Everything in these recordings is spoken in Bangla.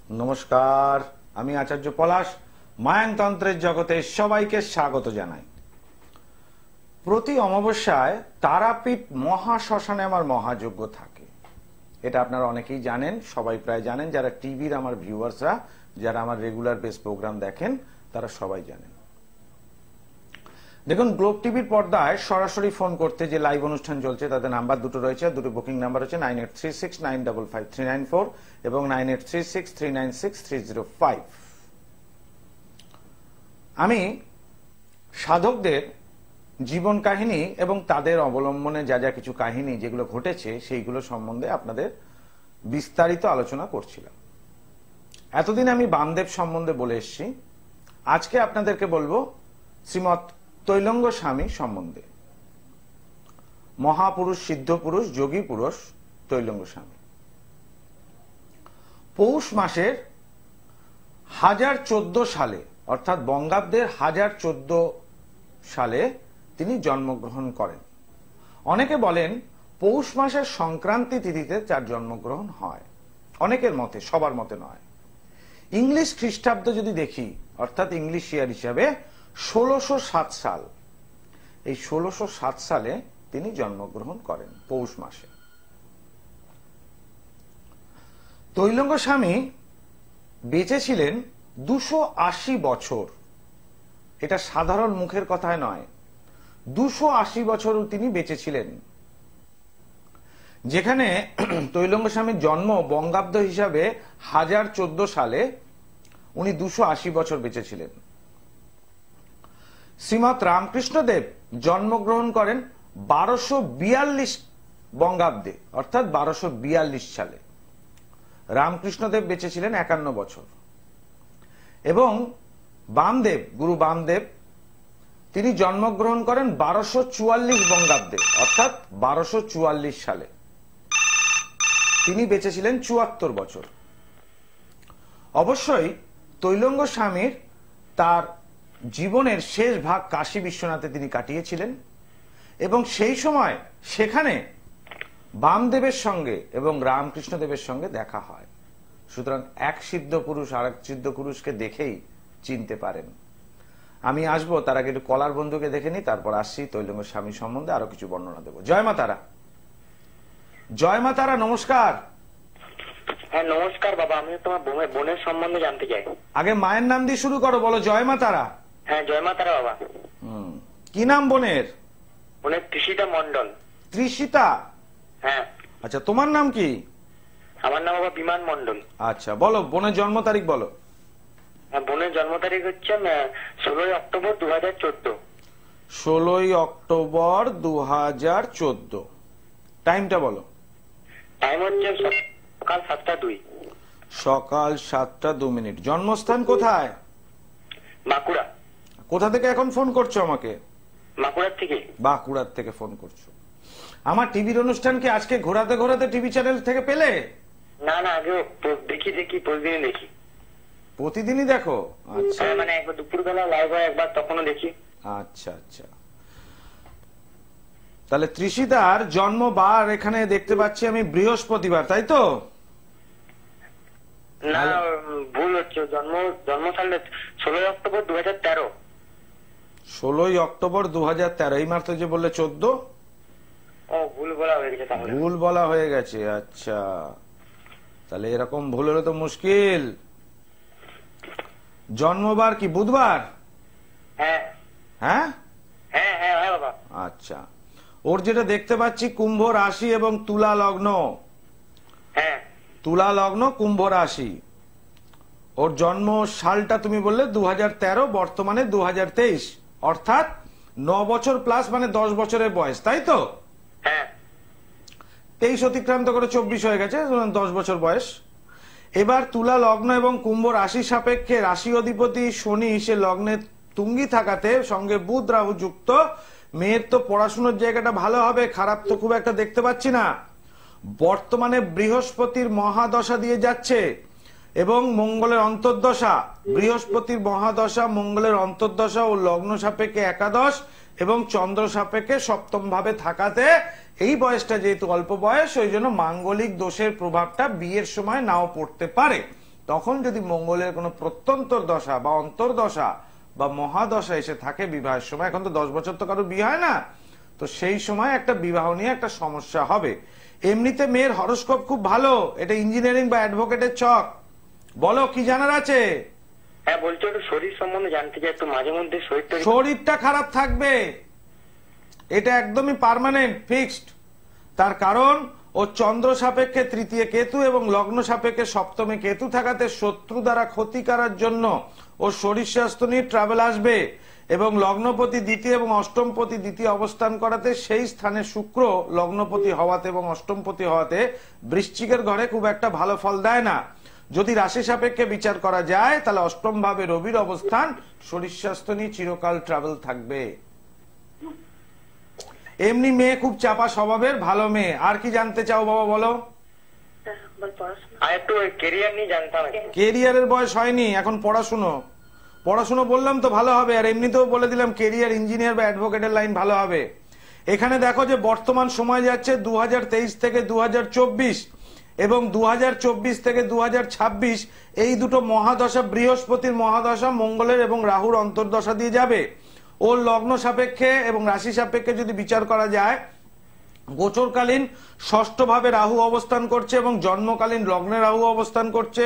নমস্কার, আমি আচার্য পলাশ মায়ানতন্ত্রের জগতে সবাইকে স্বাগত জানাই। প্রতি অমাবস্যায় তারাপীঠ মহাশ্মশানে আমার মহাযজ্ঞ থাকে। এটা আপনারা অনেকেই জানেন, সবাই প্রায় জানেন। যারা টিভির আমার ভিউয়ার্সরা, যারা আমার রেগুলার বেস প্রোগ্রাম দেখেন, তারা সবাই জানেন। দেখুন, গ্লোব টিভির পর্দায় সরাসরি ফোন করতে যে লাইভ অনুষ্ঠান চলছে তাদের নাম্বার দুটো রয়েছে। দুটো বুকিং নাম্বার হচ্ছে 9836955394 এবং 9836396305। আমি সাধকদের জীবন কাহিনী এবং তাদের অবলম্বনে যা যা কিছু কাহিনী যেগুলো ঘটেছে সেইগুলো সম্বন্ধে আপনাদের বিস্তারিত আলোচনা করছিলাম। এতদিন আমি বামদেব সম্বন্ধে বলে এসেছি। আজকে আপনাদেরকে বলবো শ্রীমৎ তৈলঙ্গ স্বামী সম্বন্ধে। মহাপুরুষ, সিদ্ধ পুরুষ, যোগী পুরুষ তৈলঙ্গ স্বামী পৌষ মাসের 1014 সালে, অর্থাৎ বঙ্গাব্দের 1014 সালে তিনি জন্মগ্রহণ করেন। অনেকে বলেন পৌষ মাসের সংক্রান্তি তিথিতে তার জন্মগ্রহণ হয়। অনেকের মতে, সবার মতে নয়। ইংলিশ খ্রিস্টাব্দ যদি দেখি, অর্থাৎ ইংলিশ ইয়ার হিসাবে 1607 সাল, এই 1607 সালে তিনি জন্মগ্রহণ করেন পৌষ মাসে। তৈলঙ্গ স্বামী বেঁচে ছিলেন 280 বছর। এটা সাধারণ মুখের কথায় নয়, 280 বছর তিনি বেঁচে ছিলেন। যেখানে তৈলঙ্গ স্বামীর জন্ম বঙ্গাব্দ হিসাবে 1014 সালে, উনি 280 বছর বেঁচে ছিলেন। শ্রীমৎ রামকৃষ্ণদেব জন্মগ্রহণ করেন 1242 বঙ্গাব্দে, অর্থাৎ 1242 সালে। রামকৃষ্ণদেব বেঁচে ছিলেন 51 বছর। এবং বামদেব, গুরু বামদেব, তিনি জন্মগ্রহণ করেন 1244 বঙ্গাব্দে, অর্থাৎ 1244 সালে। তিনি বেঁচে ছিলেন 74 বছর। অবশ্যই তৈলঙ্গ স্বামীর তার জীবনের শেষ ভাগ কাশী বিশ্বনাথে তিনি কাটিয়েছিলেন এবং সেই সময় সেখানে বামদেবের সঙ্গে এবং রামকৃষ্ণদেবের সঙ্গে দেখা হয়। সুতরাং এক সিদ্ধ পুরুষ আর এক সিদ্ধ পুরুষকে দেখেই চিনতে পারেন। আমি আসবো, তার আগে একটু কলার বন্ধুকে দেখে নি, তারপর আসছি তৈলঙ্গ স্বামী সম্বন্ধে আরো কিছু বর্ণনা দেবো। জয় মা তারা। জয় মা তারা, নমস্কার। হ্যাঁ নমস্কার বাবা, আমি তোমার বোনের সম্বন্ধে জানতে চাই। আগে মায়ের নাম দিয়ে শুরু করো, বলো জয় মা তারা। হ্যাঁ জয় মা তারা বাবা। কি নাম বোনের? বোনের তৃষিতা মন্ডল। তৃষিতা? হ্যাঁ। আচ্ছা, তোমার নাম কি? আমার নাম বাবা বিমান মন্ডল। আচ্ছা, বলো বোনের জন্ম তারিখ বলো। হ্যাঁ, বোনের জন্ম তারিখ হচ্ছে 16 অক্টোবর 2014। 16 অক্টোবর 2014। টাইমটা বলো। টাইম হচ্ছে সকাল 7টা 2। সকাল 7টা 2। জন্মস্থান কোথায়? বাঁকুড়া। কোথা থেকে এখন ফোন করছো আমাকে? বাঁকুড়ার থেকে। বাঁকুড়ার থেকে ফোন করছো। আমার টিভির অনুষ্ঠান কি আজকে ঘোরাতে ঘোরাতে টিভি চ্যানেল থেকে পেলে? না না, আগে দেখি প্রতিদিনই দেখি। প্রতিদিনই দেখো? আচ্ছা, মানে একবার দুপুরবেলা লাইভ হয়, একবার তখনও দেখি। আচ্ছা আচ্ছা। তাহলে তৃষিতার জন্মবার এখানে দেখতে পাচ্ছি আমি বৃহস্পতিবার, তাই তো? না, ভুল হচ্ছে। জন্মসাল 16 অক্টোবর 2013। 16 অক্টোবর 2013। এই মাত্র যে বললে 14। ও, ভুল বলা হয়ে গেছে তাহলে। ভুল বলা হয়ে গেছে, আচ্ছা। তাহলে এরকম ভুল হলে তো মুশকিল। জন্মবার কি বুধবার? হ্যাঁ হ্যাঁ হ্যাঁ হ্যাঁ হ্যাঁ বাবা। আচ্ছা, ওর যেটা দেখতে পাচ্ছি কুম্ভ রাশি এবং তুলা লগ্ন। হ্যাঁ, তুলা লগ্ন, কুম্ভ রাশি। ওর জন্ম সালটা তুমি বললে 2013, বর্তমানে 2023, অর্থাৎ 9 বছর প্লাস, মানে 10 বছরের বয়স, তাই তো? হ্যাঁ। 23 অতিক্রান্ত করে 24 হয়ে গেছে, 10 বছর বয়স। এবার তুলা লগ্ন এবং কুম্ভ রাশি সাপেক্ষে রাশি অধিপতি শনি সে লগ্নে তুঙ্গি থাকাতে, সঙ্গে বুধ রাহু যুক্ত। মেয়ের তো পড়াশোনার জায়গাটা ভালো হবে, খারাপ তো খুব একটা দেখতে পাচ্ছি না। বর্তমানে বৃহস্পতির মহাদশা দিয়ে যাচ্ছে এবং মঙ্গলের অন্তর্দশা। বৃহস্পতির মহাদশা, মঙ্গলের অন্তর্দশা ও লগ্ন সাপেক্ষে একাদশ এবং চন্দ্র সাপেক্ষে সপ্তম ভাবে থাকাতে এই বয়সটা যেহেতু অল্প বয়স, ওই জন্য মাঙ্গলিক দোষের প্রভাবটা বিয়ের সময় নাও পড়তে পারে। তখন যদি মঙ্গলের কোনো প্রত্যন্তর দশা বা অন্তর্দশা বা মহাদশা এসে থাকে বিবাহের সময়, এখন তো 10 বছর তো কারো বিয়ে হয় না, তো সেই সময় একটা বিবাহ নিয়ে একটা সমস্যা হবে। এমনিতে মেয়ের হরোস্কোপ খুব ভালো, এটা ইঞ্জিনিয়ারিং বা অ্যাডভোকেটের ছক। বলো কি জানার আছে? হ্যাঁ বলছি, একটু শরীর সম্বন্ধে জানতে চাই, একটু মাঝে মধ্যে শরীরটা খারাপ থাকবে, এটা একদমই পার্মানেন্ট ফিক্সড। তার কারণ ও চন্দ্র সাপেক্ষে তৃতীয় কেতু এবং লগ্ন সাপেক্ষে সপ্তমে কেতু থাকাতে শত্রু দ্বারা ক্ষতি করার জন্য ও শরীর স্বাস্থ্য নিয়ে ট্রাভেল আসবে, এবং লগ্নপতি দ্বিতীয় এবং অষ্টমপতি দ্বিতীয় অবস্থান করাতে সেই স্থানে শুক্র লগ্নপতি হওয়াতে এবং অষ্টমপতি হওয়াতে বৃশ্চিকের ঘরে খুব একটা ভালো ফল দেয় না। যদি রাশি সাপেক্ষে বিচার করা যায় তাহলে অষ্টম ভাবে রবির অবস্থান, শরীর স্বাস্থ্য নিয়ে চিরকাল ট্রাভেল থাকবে। এমনি মেয়ে খুব চাপা স্বভাবের, ভালো মেয়ে। আর কি জানতে চাও বাবা বলো? আর একটু কেরিয়ার নিয়ে জানতাম। কেরিয়ারের বয়স হয়নি, এখন পড়াশুনো বললাম তো ভালো হবে, আর এমনিতেও বলে দিলাম কেরিয়ার ইঞ্জিনিয়ার বা অ্যাডভোকেটের লাইন ভালো হবে। এখানে দেখো যে বর্তমান সময় যাচ্ছে 2023 থেকে 2024 এবং 2024 থেকে 2026, এই দুটো মহাদশা বৃহস্পতির মহাদশা মঙ্গলের এবং রাহুর অন্তর্দশা দিয়ে যাবে। ওর লগ্ন সাপেক্ষে এবং রাশি সাপেক্ষে যদি বিচার করা যায়, গোচরকালীন ষষ্ঠ ভাবে রাহু অবস্থান করছে এবং জন্মকালীন লগ্নে রাহু অবস্থান করছে,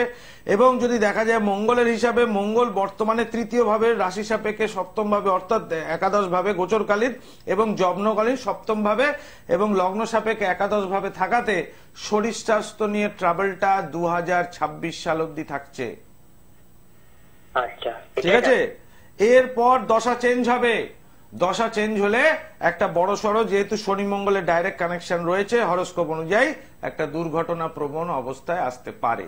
এবং যদি দেখা যায় মঙ্গলের হিসাবে মঙ্গল বর্তমানে তৃতীয় ভাবে রাশি সাপেক্ষে সপ্তম ভাবে অর্থাৎ একাদশ ভাবে গোচরকালীন এবং জন্মকালীন সপ্তম ভাবে এবং লগ্ন সাপেক্ষে একাদশ ভাবে থাকাতে শরীর স্বাস্থ্য নিয়ে ট্রাভেলটা 2026 সাল অব্দি থাকছে। আচ্ছা ঠিক আছে, এরপর দশা চেঞ্জ হবে। দশা চেঞ্জ হলে একটা বড় সড়ো, যেহেতু শনি মঙ্গলের ডাইরেক্ট কানেকশন রয়েছে হরোস্কোপ অনুযায়ী, একটা দুর্ঘটনা প্রবণ অবস্থায় আসতে পারে।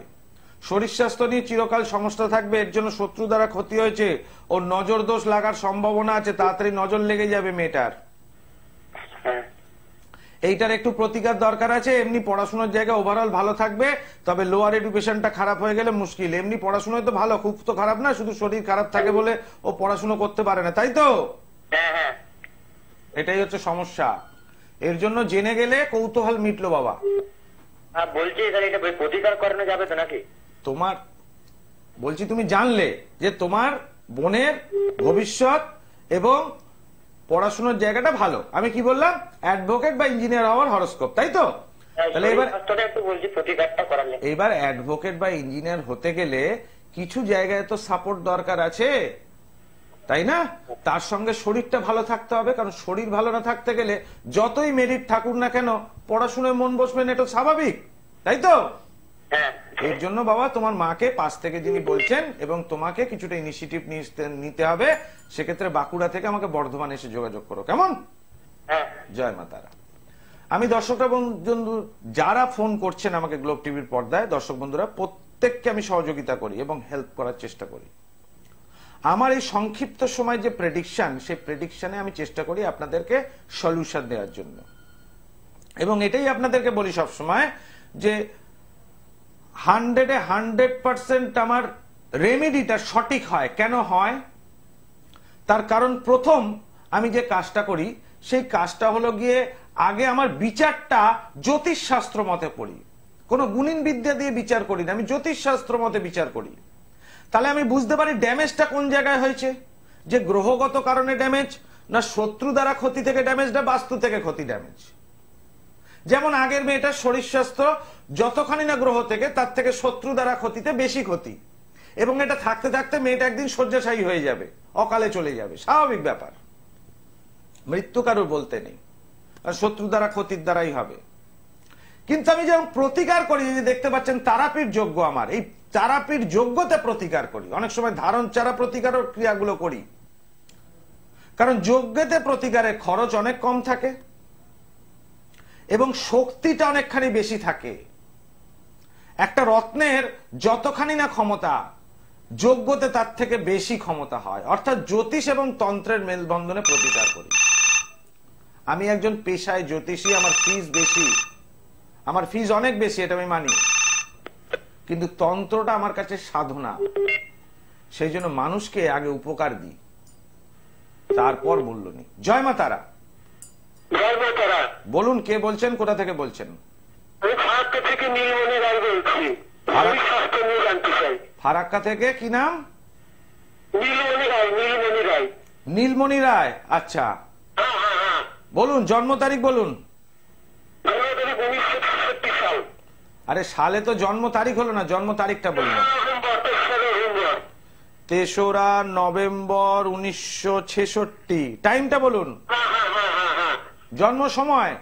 শরীর স্বাস্থ্য নিয়ে চিরকাল সমস্যা থাকবে, এর জন্য শত্রু দ্বারা ক্ষতি হয়েছে, ও নজর দোষ লাগার সম্ভাবনা আছে, তাড়াতাড়ি নজর লেগে যাবে মেয়েটার। এইটার একটু প্রতিকার দরকার আছে। এমনি পড়াশোনার জায়গা ওভারঅল ভালো থাকবে, তবে লোয়ার এডুকেশনটা খারাপ হয়ে গেলে মুশকিল। এমনি পড়াশোনায় তো ভালো, খুব তো খারাপ না, শুধু শরীর খারাপ থাকে বলে ও পড়াশোনা করতে পারে না, তাই তো? এটাই হচ্ছে সমস্যা। এর জন্য জেনে গেলে কৌতূহল মিটলো বাবা। বলছি এটা প্রতিকার করানো যাবে তো নাকি? তোমার বলছি, তুমি জানলে যে তোমার বোনের ভবিষ্যৎ এবং পড়াশোনার জায়গাটা ভালো। আমি কি বললাম? অ্যাডভোকেট বা ইঞ্জিনিয়ার হওয়ার হরোস্কোপ, তাই তো? তাহলে এবার অ্যাডভোকেট বা ইঞ্জিনিয়ার হতে গেলে কিছু জায়গায় তো সাপোর্ট দরকার আছে, তাই না? তার সঙ্গে শরীরটা ভালো থাকতে হবে, কারণ শরীর ভালো না থাকতে গেলে যতই মেরিট থাকুক না কেন পড়াশোনায় মন বসবে না, এটা স্বাভাবিক, তাই তো? এর জন্য বাবা তোমার মাকে পাশ থেকে যিনি বলছেন এবং তোমাকে কিছুটা ইনিশিয়েটিভ নিতে হবে, সেক্ষেত্রে বাঁকুড়া থেকে আমাকে বর্ধমান এসে যোগাযোগ করো, কেমন? জয় মা তারা। আমি দর্শকরা বন্ধু যারা ফোন করছেন আমাকে গ্লোব টিভির পর্দায়, দর্শক বন্ধুরা প্রত্যেককে আমি সহযোগিতা করি এবং হেল্প করার চেষ্টা করি। আমার এই সংক্ষিপ্ত সময় যে প্রেডিকশন, সেই প্রেডিকশনে আমি চেষ্টা করি আপনাদেরকে সলিউশন দেওয়ার জন্য, এবং এটাই আপনাদেরকে বলি সব সময় যে 100% আমার রেমেডিটা সঠিক হয়। কেন হয়? তার কারণ প্রথম আমি যে কাজটা করি সেই কাজটা হলো গিয়ে আগে আমার বিচারটা জ্যোতিষ শাস্ত্র মতে করি, কোনো গুণিন বিদ্যা দিয়ে বিচার করি না, আমি জ্যোতিষ শাস্ত্র মতে বিচার করি। তাহলে আমি বুঝতে পারি ড্যামেজটা কোন জায়গায় হয়েছে, যে গ্রহগত কারণে ড্যামেজ, না শত্রু দ্বারা ক্ষতি থেকে ড্যামেজ, না বাস্তু থেকে ক্ষতি ড্যামেজ। যেমন আগের মেয়েটার শরীর স্বাস্থ্য যতখানি না গ্রহ থেকে, তার থেকে শত্রু দ্বারা ক্ষতিতে বেশি ক্ষতি, এবং এটা থাকতে থাকতে মেয়েটা একদিন শয্যাশায়ী হয়ে যাবে, অকালে চলে যাবে, স্বাভাবিক ব্যাপার, মৃত্যু কারোর বলতে নেই, আর শত্রু দ্বারা ক্ষতির দ্বারাই হবে। কিন্তু আমি যখন প্রতিকার করি, যে দেখতে পাচ্ছেন তারাপীঠ যজ্ঞ, আমার এই তারাপীঠ যজ্ঞতে প্রতিকার করি, অনেক সময় ধারণ চারা প্রতিকারের ক্রিয়াগুলো করি, কারণ যজ্ঞেতে প্রতিকারের খরচ অনেক কম থাকে এবং শক্তিটা অনেকখানি বেশি থাকে। একটা রত্নের যতখানি না ক্ষমতা, যজ্ঞতে তার থেকে বেশি ক্ষমতা হয়, অর্থাৎ জ্যোতিষ এবং তন্ত্রের মেলবন্ধনে প্রতিকার করি। আমি একজন পেশায় জ্যোতিষী, আমার ফিজ বেশি, আমার ফিজ অনেক বেশি, এটা আমি মানি, কিন্তু তন্ত্রটা আমার কাছে সাধনা, সেই জন্য মানুষকে আগে উপকার দিই, তারপর মূল্য নিই। জয় মা তারা। বলুন কে বলছেন, কোথা থেকে বলছেন? শরীর স্বাস্থ্য নিয়ে জানতে চাই। ফারাক্কা থেকে কি নাম? নীলমণি রায়। নীলমণি রায়। নীলমণি রায়, আচ্ছা হ্যাঁ হ্যাঁ হ্যাঁ। বলুন জন্ম তারিখ বলুন। 1963 সাল। আরে সালে তো জন্ম তারিখ হলো না, জন্ম তারিখটা বলুন। 3রা নভেম্বর 1966। টাইমটা বলুন, হ্যাঁ হ্যাঁ হ্যাঁ হ্যাঁ হ্যাঁ। জন্ম সময়।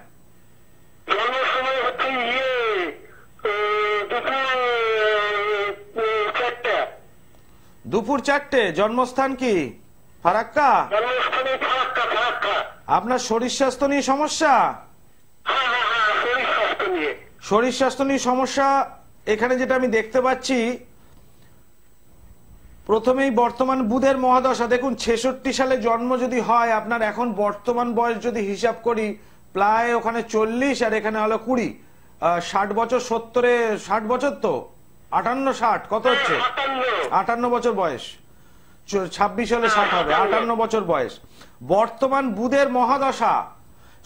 জন্ম সময় হচ্ছে দুপুর 4টে। জন্মস্থান কি? ফারাক্কা। জন্মস্থানে ফারাক্কা। ফারাক্কা। আপনার শরীর স্বাস্থ্য নিয়ে সমস্যা? হ্যাঁ হ্যাঁ হ্যাঁ, শরীর স্বাস্থ্য নিয়ে। শরীর স্বাস্থ্য নিয়ে সমস্যা। এখানে যেটা আমি দেখতে পাচ্ছি, প্রথমেই বর্তমান বুধের মহাদশা। দেখুন 66 সালে জন্ম যদি হয় আপনার, এখন বর্তমান বয়স যদি হিসাব করি প্রায় ওখানে 40 আর এখানে হলো 20। 60 বছর 70-এ 60 বছর তো 58 60 কত হচ্ছে? 58 বছর বয়স। 26 হলে 60 হবে, 58 বছর বয়স। বর্তমান বুধের মহাদশা,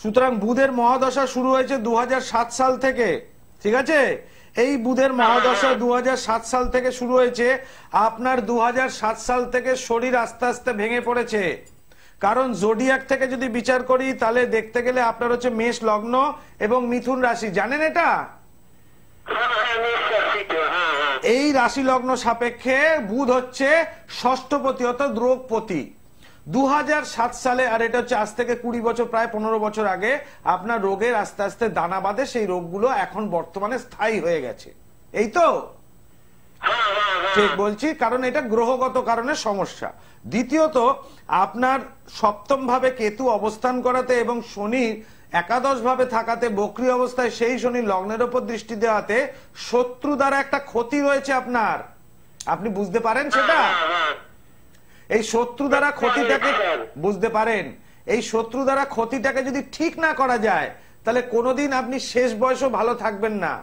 সুতরাং বুধের মহাদশা শুরু হয়েছে 2007 সাল থেকে, ঠিক আছে? এই বুধের মহাদশা 2007 সাল থেকে শুরু হয়েছে। আপনার 2007 সাল থেকে শরীর আস্তে আস্তে ভেঙে পড়েছে। কারণ জোডিয়াক থেকে যদি বিচার করি তাহলে দেখতে গেলে আপনার হচ্ছে মেষ লগ্ন এবং মিথুন রাশি, জানেন এটা? এই রাশি লগ্ন সাপেক্ষে বুধ হচ্ছে ষষ্ঠপতি অর্থাৎ রোগপতি। 2007 সালে, আর এটা হচ্ছে আজ থেকে 20 বছর প্রায় 15 বছর আগে, আপনার রোগের আস্তে আস্তে দানা বাঁধে। সেই রোগগুলো এখন বর্তমানে স্থায়ী হয়ে গেছে। এই তো ঠিক বলছি, কারণ এটা গ্রহগত কারণে সমস্যা। দ্বিতীয়ত আপনার সপ্তম ভাবে কেতু অবস্থান করাতে এবং শনি একাদশ ভাবে থাকাতে, বক্রী অবস্থায় সেই শনি লগ্নের উপর দৃষ্টি দেওয়াতে শত্রু দ্বারা একটা ক্ষতি রয়েছে আপনার। আপনি বুঝতে পারেন সেটা? এই শত্রু দ্বারা ক্ষতিটাকে বুঝতে পারেন? এই শত্রু দ্বারা ক্ষতিটাকে যদি ঠিক না করা যায় তাহলে কোনোদিন আপনি শেষ বয়সও ভালো থাকবেন না।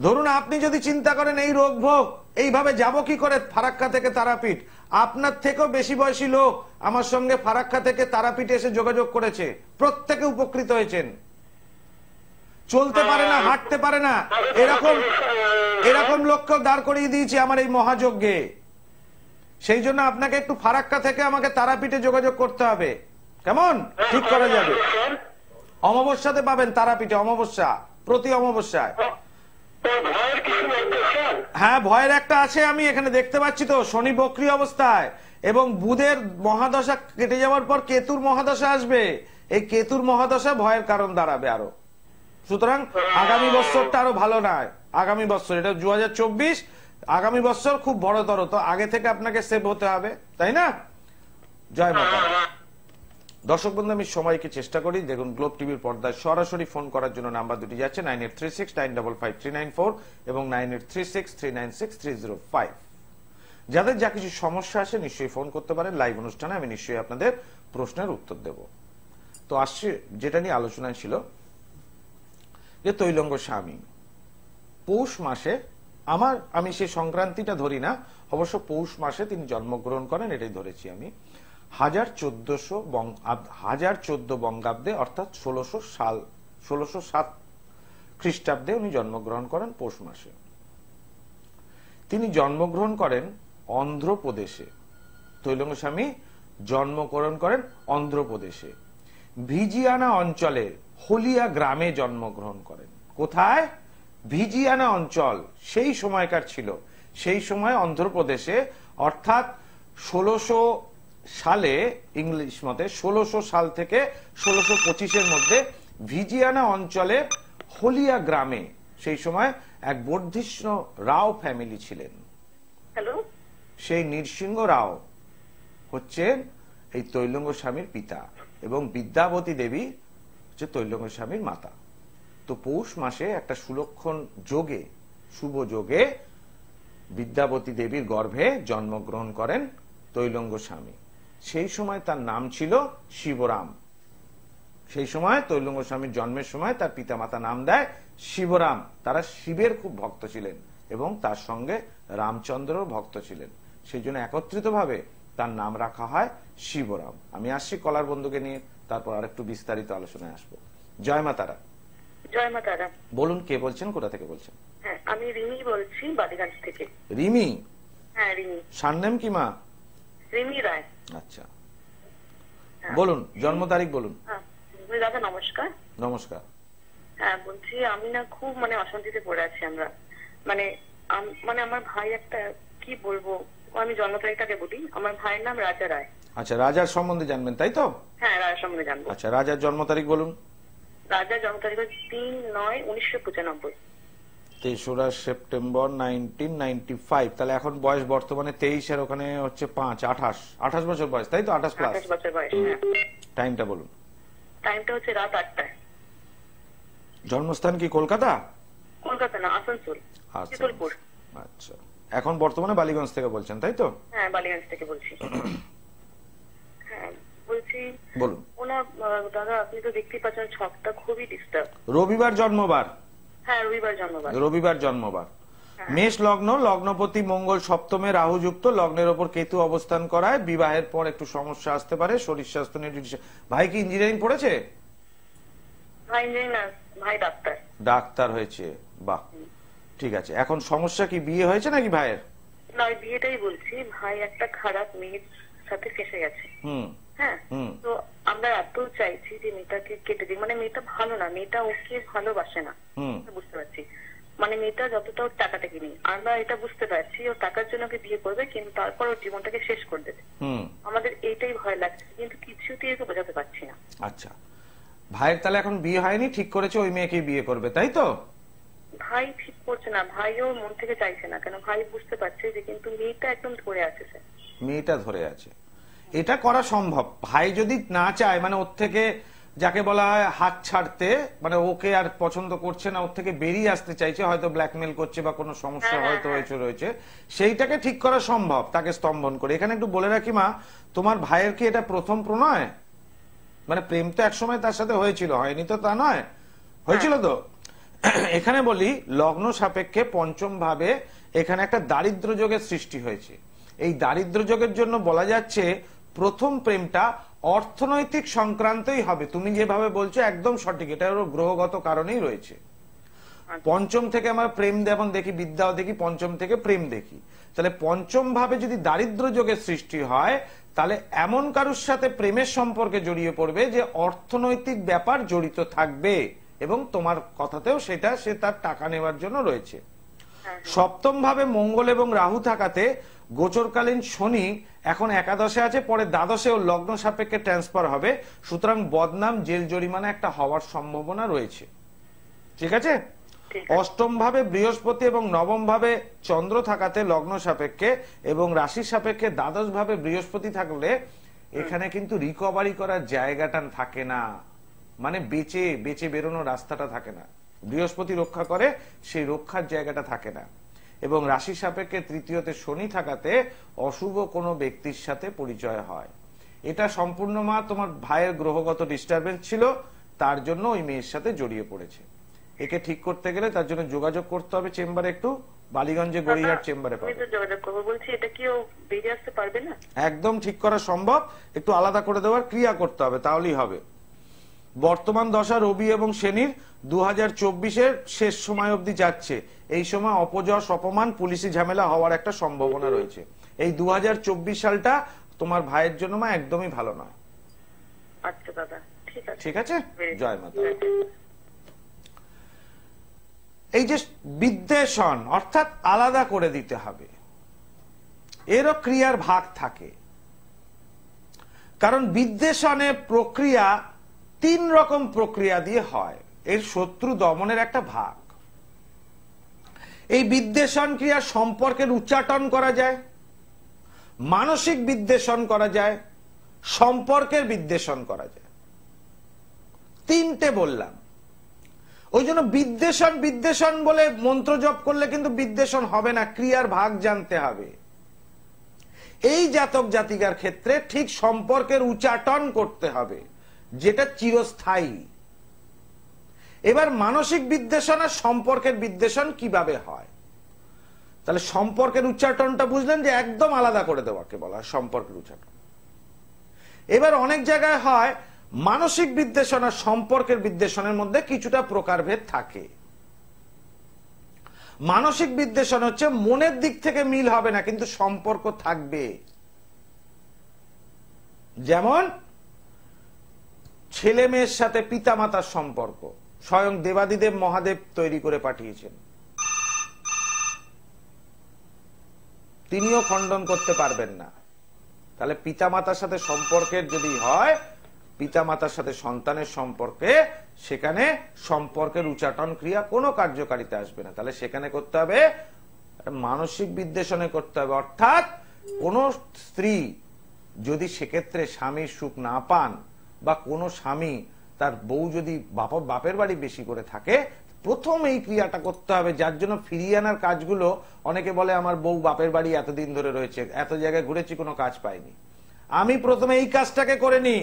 ধরুন আপনি যদি চিন্তা করেন এই রোগ ভোগ এইভাবে যাব কি করে ফারাক্কা থেকে তারাপীঠ, আপনার থেকেও বেশি বয়সী লোক আমার সঙ্গে ফারাক্কা থেকে তারাপীঠে এসে যোগাযোগ করেছে, প্রত্যেকে উপকৃত হয়েছেন। চলতে পারে না, হাঁটতে পারে না, এরকম লোককেও দাঁড় করিয়ে দিয়েছি আমার এই মহাযজ্ঞে। সেই জন্য আপনাকে একটু ফারাক্কা থেকে আমাকে তারাপীঠে যোগাযোগ করতে হবে, কেমন? ঠিক করা যাবে। অমাবস্যাতে পাবেন তারাপীঠে, অমাবস্যা, প্রতি অমাবস্যায়। হ্যাঁ, ভয়ের একটা আছে, আমি এখানে দেখতে পাচ্ছি তো। শনি বক্রী অবস্থায় এবং বুধের মহাদশা কেটে যাওয়ার পর কেতুর মহাদশা আসবে। এই কেতুর মহাদশা ভয়ের কারণ দাঁড়াবে আরো। সুতরাং আগামী বছরটা আরো ভালো নয়। আগামী বছর, এটা 2024, আগামী বছর খুব বড়তর। তো আগে থেকে আপনাকে সেভ হতে হবে, তাই না? জয় মাতা। দর্শক বন্ধু, আমি সময়কে চেষ্টা করি। দেখুন গ্লোব টিভির পর্দায় সরাসরি ফোন করার জন্য নাম্বার দুটি যাচ্ছে 9836955394 এবং 9836396305। যাদের যা কিছু সমস্যা আছে নিশ্চয়ই ফোন করতে পারেন। লাইভ অনুষ্ঠানে আমি নিশ্চয়ই আপনাদের প্রশ্নের উত্তর দেব। তো আসছে যেটা নিয়ে আলোচনায় ছিল যে তৈলঙ্গ স্বামী পৌষ মাসে, আমি সেই সংক্রান্তিটা ধরি না, অবশ্য পৌষ মাসে তিনি জন্মগ্রহণ করেন, এটাই ধরেছি আমি। 1014 বঙ্গাব্দে অর্থাৎ 1607 খ্রিস্টাব্দে উনি জন্মগ্রহণ করেন পৌষ মাসে। তিনি জন্মগ্রহণ করেন অন্ধ্রপ্রদেশে। তৈলঙ্গ স্বামী জন্মগ্রহণ করেন অন্ধ্রপ্রদেশে ভিজিয়ানা অঞ্চলের হলিয়া গ্রামে জন্মগ্রহণ করেন। কোথায়? ভিজিয়ানা অঞ্চল সেই সময়কার ছিল। সেই সময় অন্ধ্রপ্রদেশে, অর্থাৎ 1600 সালে, ইংলিশ মতে 1600 সাল থেকে 1625-এর মধ্যে ভিজিয়ানা অঞ্চলে হলিয়া গ্রামে সেই সময় এক বর্ধিষ্ণু রাও ফ্যামিলি ছিলেন। সেই নৃসিংহ রাও হচ্ছেন এই তৈলঙ্গ স্বামীর পিতা এবং বিদ্যাবতী দেবী হচ্ছে তৈলঙ্গ স্বামীর মাতা। তো পৌষ মাসে একটা সুলক্ষণ যোগে, শুভ যোগে বিদ্যাবতী দেবীর গর্ভে জন্মগ্রহণ করেন তৈলঙ্গ স্বামী। সেই সময় তার নাম ছিল শিবরাম। সেই সময় তৈলঙ্গ স্বামীর জন্মের সময় তার পিতামাতা নাম দেয় শিবরাম। তারা শিবের খুব ভক্ত ছিলেন এবং তার সঙ্গে রামচন্দ্র ভক্ত ছিলেন। সেই জন্য একত্রিতভাবে তার নাম রাখা হয় শিবরাম। আমি আসছি কলার বন্ধুকে নিয়ে, তারপর আরেকটু বিস্তারিত আলোচনায় আসবো। জয় মা তারা। জয় মা তারা। বলুন, কে বলছেন, কোথা থেকে বলছেন? হ্যাঁ, আমি রিমি বলছি, বালিগঞ্জ থেকে। রিমি? হ্যাঁ, রিমি। সারনেম কি মা? রিমি রায়। আচ্ছা, হ্যাঁ। বলুন, জন্ম তারিখ বলুন। হ্যাঁ, দাদা নমস্কার। নমস্কার। হ্যাঁ, বলছি আমি না খুব অশান্তিতে পড়ে আছি আমরা। আমার ভাই একটা, কি বলবো, আমি জন্ম তারিখটাকে বলি। আমার ভাইয়ের নাম রাজা রায়। আচ্ছা, রাজার সম্বন্ধে জানবেন তাই তো? হ্যাঁ, রাজার সম্বন্ধে জানবো। আচ্ছা, রাজার জন্ম তারিখ বলুন। রাজার জন্ম তারিখ 3/9/1995। 3রা সেপ্টেম্বর 1995। তাহলে এখন বয়স বর্তমানে 23, এর ওখানে হচ্ছে 5, 28 বছর বয়স তাই তো? 28 প্লাস। 28 বছর বয়স। হ্যাঁ। টাইমটা বলুন। টাইমটা হচ্ছে রাত 8টায়। জন্মস্থান কি কলকাতা? কলকাতা না, আসানসোল, চিতলপুর। আচ্ছা, এখন বর্তমানে বালিগঞ্জ থেকে বলছেন তাই তো? হ্যাঁ, বালিগঞ্জ থেকে বলছি। হ্যাঁ, বলছি বলুন। ওনার দাদা, আপনি তো দেখতেই পাচ্ছেন ছকটা খুবই ডিস্টার্ব। রবিবার জন্মবার? হ্যাঁ, রবিবার জন্মবার। রবিবার জন্মবার। মেষ লগ্ন, লগ্নপতি মঙ্গল সপ্তমে, রাহু যুক্ত, লগ্নের ওপর কেতু অবস্থান করায় বিবাহের পর একটু সমস্যা আসতে পারে, শরীর স্বাস্থ্য নিয়ে। ভাই কি ইঞ্জিনিয়ারিং পড়েছে? ভাই ইঞ্জিনিয়ার, ভাই ডাক্তার। ডাক্তার হয়েছে, বাহ, ঠিক আছে। এখন সমস্যা কি, বিয়ে হয়েছে নাকি ভাইয়ের? না, বিয়েটাই বলছি। ভাই একটা খারাপ মেয়ের সাথে ফেসে গেছে। হ্যাঁ, তো আমরা এত চাইছি যে মেয়েটাকে কেটে দিই। মেয়েটা ভালো না, মেয়েটা ওকে ভালোবাসে না, বুঝতে পারছি। মেয়েটা যতটা ওর টাকাটা কিনি, আমরা এটা বুঝতে পারছি ওর টাকার জন্য ওকে বিয়ে করবে, কিন্তু তারপর ওর জীবনটাকে শেষ করে দেবে। আমাদের এইটাই ভয় লাগছে, কিন্তু কিছুতেই ওকে বোঝাতে পারছি না। আচ্ছা, ভাইয়ের তাহলে এখন বিয়ে হয়নি, ঠিক করেছে ওই মেয়েকে বিয়ে করবে তাই তো? ভাই ঠিক করছে না, ভাইও মন থেকে চাইছে না। কেন, ভাই বুঝতে পারছে যে কিন্তু মেয়েটা একদম ধরে আছে। স্যার, মেয়েটা ধরে আছে, এটা করা সম্ভব। ভাই যদি না চায়, ওর থেকে, যাকে বলা হয় হাত ছাড়তে, ওকে আর পছন্দ করছে না, ওর থেকে বেরিয়ে আসতে চাইছে, হয়তো ব্ল্যাকমেল করছে বা কোনো সমস্যা হয়তো রয়েছে, সেইটাকে ঠিক করা সম্ভব তাকে স্তম্ভন করে। এখানে একটু বলে রাখি মা, তোমার ভাইয়ের কি এটা প্রথম প্রণয়? প্রেম তো একসময় তার সাথে হয়েছিল, হয়নি তো তা নয়, হয়েছিল তো। এখানে বলি, লগ্ন সাপেক্ষে পঞ্চম ভাবে এখানে একটা দারিদ্র যোগের সৃষ্টি হয়েছে। এই দারিদ্র যোগের জন্য বলা যাচ্ছে প্রথম প্রেমটা অর্থনৈতিক সংক্রান্তই হবে। তুমি যেভাবে বলছো একদম সঠিক, এটা গ্রহগত কারণেই রয়েছে। পঞ্চম থেকে আমরা প্রেম যেমন দেখি, বিদ্যাও দেখি, পঞ্চম থেকে প্রেম দেখি। তাহলে পঞ্চম ভাবে যদি দারিদ্র যোগের সৃষ্টি হয়, তাহলে এমন কারুর সাথে প্রেমের সম্পর্কে জড়িয়ে পড়বে যে অর্থনৈতিক ব্যাপার জড়িত থাকবে, এবং তোমার কথাতেও সেটা, সে তার টাকা নেওয়ার জন্য রয়েছে। সপ্তম ভাবে মঙ্গল এবং রাহু থাকাতে গোচরকালীন শনি এখন একাদশে আছে, পরে দ্বাদশে ও লগ্ন সাপেক্ষে ট্রান্সফার হবে। সুতরাং বদনাম, জেল জরিমানা একটা হওয়ার সম্ভাবনা রয়েছে। ঠিক আছে। অষ্টম ভাবে বৃহস্পতি এবং নবম ভাবে চন্দ্র থাকাতে লগ্ন সাপেক্ষে এবং রাশি সাপেক্ষে দ্বাদশ ভাবে বৃহস্পতি থাকলে এখানে কিন্তু রিকভারি করার জায়গাটা থাকে না, বেঁচে বেঁচে বেরোনোর রাস্তাটা থাকে না। বৃহস্পতি রক্ষা করে, সেই রক্ষার জায়গাটা থাকে না। এবং রাশি সাপেক্ষে তৃতীয়তে শনি থাকাতে অশুভ কোনো ব্যক্তির সাথে পরিচয় হয়। এটা সম্পূর্ণ মা তোমার ভাইয়ের গ্রহগত ডিস্টারবেন্স ছিল, তার জন্য ওই মেয়ের সাথে জড়িয়ে পড়েছে। একে ঠিক করতে গেলে তার জন্য যোগাযোগ করতে হবে চেম্বারে, একটু বালিগঞ্জে গড়িয়ার চেম্বারে পাবে। একদম ঠিক করা সম্ভব, একটু আলাদা করে দেওয়ার ক্রিয়া করতে হবে, তাহলেই হবে। বর্তমান দশা রবি এবং শনির 2024-এর শেষ সময় অবধি যাচ্ছে। এই সময় অপযশ, অপমান, পুলিশি ঝামেলা হওয়ার একটা সম্ভাবনা রয়েছে। এই 2024 সালটা তোমার ভাইয়ের জন্য মা একদমই ভালো নয়। আচ্ছা দাদা, ঠিক আছে। ঠিক আছে, জয় মাতা। এই যে বিদ্বেষণ, অর্থাৎ আলাদা করে দিতে হবে, এরও ক্রিয়ার ভাগ থাকে। কারণ বিদ্বেষণের প্রক্রিয়া 3 রকম প্রক্রিয়া দিয়ে হয়, এর শত্রু দমনের একটা ভাগ। এই বিদ্বেষণ ক্রিয়া সম্পর্কের উচ্চাটন করা যায়, মানসিক বিদ্বেষণ করা যায়, সম্পর্কের বিদ্বেষণ করা যায়। 3টে বললাম। ওই জন্য বিদ্বেষণ বিদ্বেষণ বলে মন্ত্র জপ করলে কিন্তু বিদ্বেষণ হবে না, ক্রিয়ার ভাগ জানতে হবে। এই জাতক জাতিকার ক্ষেত্রে ঠিক সম্পর্কের উচ্চাটন করতে হবে, যেটা চিরস্থায়ী। এবার মানসিক বিদ্বেষণ আর সম্পর্কের বিদ্বেষণ কিভাবে হয়, তাহলে সম্পর্কের উচ্চাটনটা বুঝলেন যে একদম আলাদা করে দেওয়াকে বলা হয় সম্পর্কের উচ্চাটন। এবার অনেক জায়গায় হয় মানসিক বিদ্বেষণ আর সম্পর্কের বিদ্বেষণের মধ্যে কিছুটা প্রকারভেদ থাকে। মানসিক বিদ্বেষণ হচ্ছে মনের দিক থেকে মিল হবে না, কিন্তু সম্পর্ক থাকবে। যেমন ছেলে মেয়ের সাথে পিতামাতার সম্পর্ক স্বয়ং দেবাদিদেব মহাদেব তৈরি করে পাঠিয়েছেন, তিনিও খণ্ডন করতে পারবেন না। তাহলে পিতামাতার সাথে সম্পর্কের যদি হয়, পিতামাতার সাথে সন্তানের সম্পর্কে, সেখানে সম্পর্কের উচ্চাটন ক্রিয়া কোনো কার্যকারিতা আসবে না। তাহলে সেখানে করতে হবে মানসিক বিদ্বেষণে করতে হবে। অর্থাৎ কোন স্ত্রী যদি সেক্ষেত্রে স্বামীর সুখ না পান, বা কোনো স্বামী তার বউ যদি বাপের বাড়ি বেশি করে থাকে, প্রথম এই ক্রিয়াটা করতে হবে। যার জন্য ফিরিয়ে আনার কাজগুলো, অনেকে বলে আমার বউ বাপের বাড়ি এতদিন ধরে রয়েছে, এত জায়গায় ঘুরেছি, কোনো কাজ পাইনি। আমি প্রথমে এই কাজটাকে করে নি,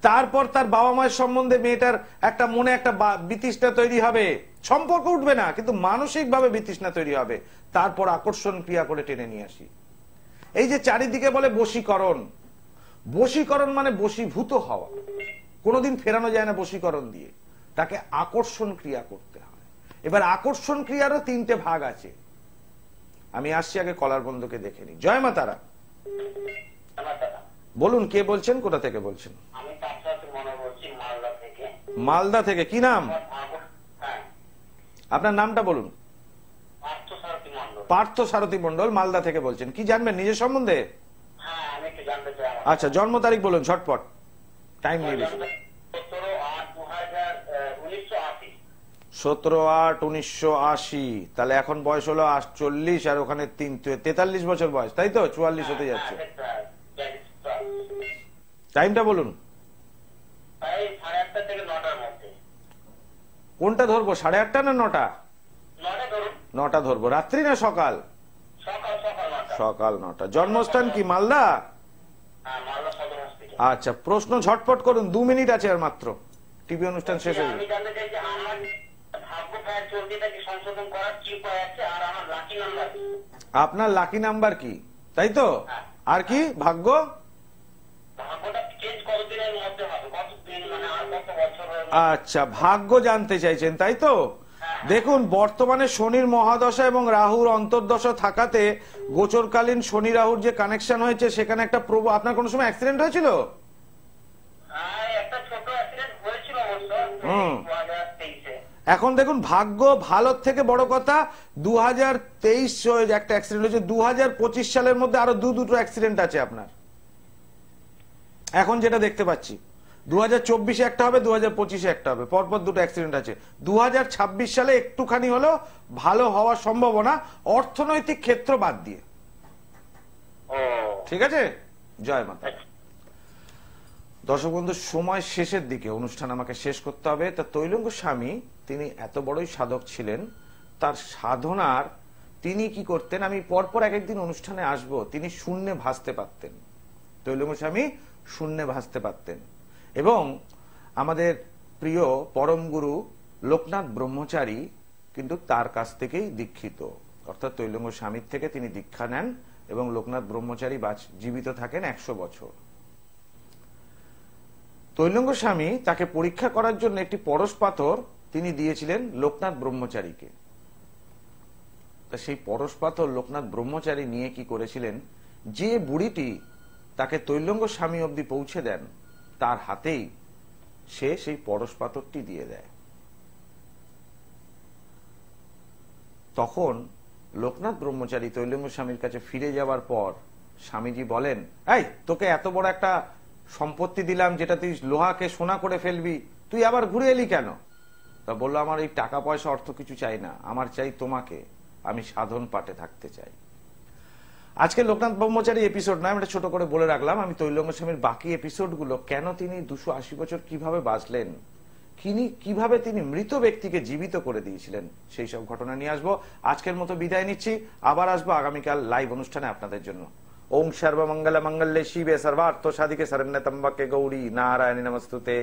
তারপর তার বাবা মায়ের সম্বন্ধে মেয়েটার একটা মনে একটা বিতৃষ্ণা তৈরি হবে। সম্পর্ক উঠবে না, কিন্তু মানসিক ভাবে বিতৃষ্ণা তৈরি হবে। তারপর আকর্ষণ ক্রিয়া করে টেনে নিয়ে আসি। এই যে চারিদিকে বলে বশীকরণ, বশীকরণ মানে বশীভূত হওয়া, কোনোদিন ফেরানো যায় না বশীকরণ দিয়ে, তাকে আকর্ষণ ক্রিয়া করতে হয়। এবার আকর্ষণ ক্রিয়ারও তিনটে ভাগ আছে। আমি আসছি, আগে কলার বন্ধুকে দেখে নি। জয় মা তারা, বলুন কে বলছেন, কোথা থেকে বলছেন? মালদা থেকে। কি নাম আপনার? নামটা বলুন। পার্থ সারথী মন্ডল, মালদা থেকে বলছেন। কি জানবেন নিজের সম্বন্ধে? আচ্ছা, জন্ম তারিখ বলুন ঝটপট, টাইম নেই বেশি। 17/8/1980। তাহলে এখন বয়স হলো 40, আর ওখানে 43 বছর বয়স, তাই তো? 44 হতে যাচ্ছে। টাইমটা বলুন। কোনটা ধরবো, 8:30 না 9টা? 9টা ধরবো। রাত্রি না সকাল? সকাল 9টা। জন্মস্থান কি মালদা? আচ্ছা, প্রশ্ন ঝটপট করুন, 2 মিনিট আছে আর মাত্র, টিভি অনুষ্ঠান শেষ হয়ে যাবে। আপনার লাকি নাম্বার কি, তাই তো? আর কি ভাগ্য? আচ্ছা, ভাগ্য জানতে চাইছেন, তাই তো? দেখুন, বর্তমানে শনির মহাদশা এবং রাহুর অন্তর্দশা থাকাতে গোচরকালীন শনি রাহুর যে কানেকশন হয়েছে, সেখানে একটা আপনার কোন সময় অ্যাক্সিডেন্ট হয়েছিল? এখন দেখুন, ভাগ্য ভালোর থেকে বড় কথা 2023 একটা অ্যাক্সিডেন্ট হয়েছে, 2025 সালের মধ্যে আরো দুটো অ্যাক্সিডেন্ট আছে আপনার। এখন যেটা দেখতে পাচ্ছি, 2024-এ একটা হবে, 2025-এ একটা হবে, পরপর দুটো অ্যাক্সিডেন্ট আছে। 2026 সালে একটুখানি হলো ভালো হওয়ার সম্ভাবনা, অর্থনৈতিক ক্ষেত্র বাদ দিয়ে। ঠিক আছে, জয় মাতা। দর্শক বন্ধু, সময় শেষের দিকে, অনুষ্ঠান আমাকে শেষ করতে হবে। তা তৈলঙ্গ স্বামী, তিনি এত বড়ই সাধক ছিলেন, তার সাধনার তিনি কি করতেন, আমি পরপর এক একদিন অনুষ্ঠানে আসব। তিনি শূন্যে ভাসতে পারতেন, তৈলঙ্গ স্বামী শূন্যে ভাসতে পারতেন। এবং আমাদের প্রিয় পরম গুরু লোকনাথ ব্রহ্মচারী কিন্তু তার কাছ থেকেই দীক্ষিত, অর্থাৎ তৈলঙ্গ স্বামীর থেকে তিনি দীক্ষা নেন, এবং লোকনাথ ব্রহ্মচারী জীবিত থাকেন 100 বছর। তৈলঙ্গ স্বামী তাকে পরীক্ষা করার জন্য একটি পরশ পাথর তিনি দিয়েছিলেন লোকনাথ ব্রহ্মচারীকে। তা সেই পরশ পাথর লোকনাথ ব্রহ্মচারী নিয়ে কি করেছিলেন, যে বুড়িটি তাকে তৈলঙ্গ স্বামী অবধি পৌঁছে দেন, তার হাতেই সে সেই পরশ পাথরটি দিয়ে দেয়। তখন লোকনাথ ব্রহ্মচারী তৈলঙ্গ স্বামীর কাছে ফিরে যাওয়ার পর স্বামীজি বলেন, এই তোকে এত বড় একটা সম্পত্তি দিলাম, যেটা তুই লোহাকে সোনা করে ফেলবি, তুই আবার ঘুরে এলি কেন? তা বললো, আমার এই টাকা পয়সা অর্থ কিছু চাই না, আমার চাই তোমাকে, আমি সাধন পাঠে থাকতে চাই। আজকে লোকনাথ ব্রহ্মচারী এপিসোড নয়, আমি ছোট করে বলে রাখলাম। আমি তৈলঙ্গ স্বামীর বাকি এপিসোডগুলো, কেন তিনি 280 বছর কিভাবে বাঁচলেন, কিভাবে তিনি মৃত ব্যক্তিকে জীবিত করে দিয়েছিলেন, সেই সব ঘটনা নিয়ে আসবো। আজকের মতো বিদায় নিচ্ছি, আবার আসবো আগামীকাল লাইভ অনুষ্ঠানে আপনাদের জন্য। ওম সর্বমঙ্গল মঙ্গলে শিবে সর্বার্থ সাধিকে শরণ্যত্রম্বকে গৌরী নারায়ণী নমস্তুতে।